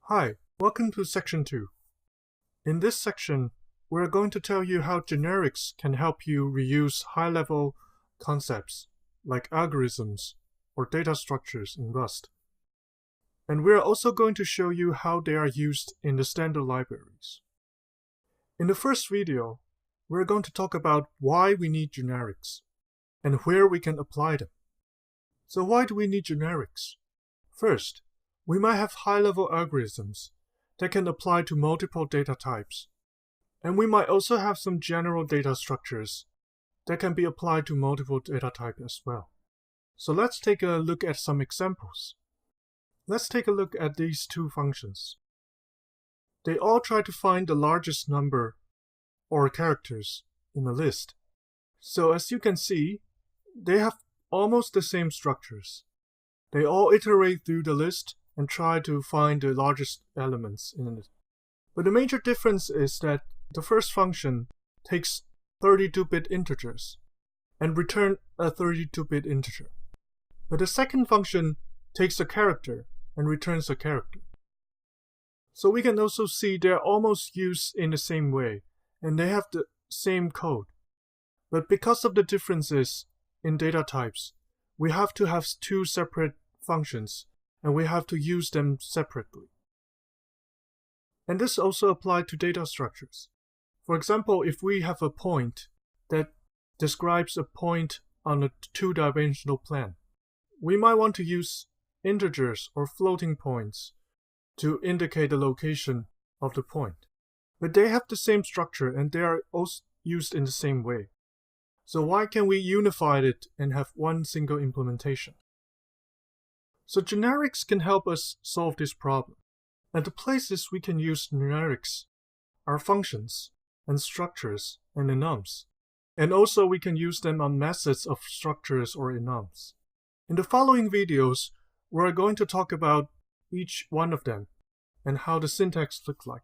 Hi, welcome to section 2. In this section, we're going to tell you how generics can help you reuse high-level concepts like algorithms or data structures in Rust. And we're also going to show you how they are used in the standard libraries. In the first video, we're going to talk about why we need generics and where we can apply them. So why do we need generics? First, we might have high-level algorithms that can apply to multiple data types. And we might also have some general data structures that can be applied to multiple data types as well. So let's take a look at some examples. Let's take a look at these two functions. They all try to find the largest number or characters in a list. So as you can see, they have almost the same structures. They all iterate through the list and try to find the largest elements in it. But the major difference is that the first function takes 32-bit integers and returns a 32-bit integer. But the second function takes a character and returns a character. So we can also see they're almost used in the same way, and they have the same code. But because of the differences in data types, we have to have two separate functions, and we have to use them separately. And this also applies to data structures. For example, if we have a point that describes a point on a two-dimensional plane, we might want to use integers or floating points to indicate the location of the point. But they have the same structure and they are also used in the same way. So why can't we unify it and have one single implementation? So generics can help us solve this problem. And the places we can use generics are functions and structures and enums. And also we can use them on methods of structures or enums. In the following videos, we're going to talk about each one of them and how the syntax looks like.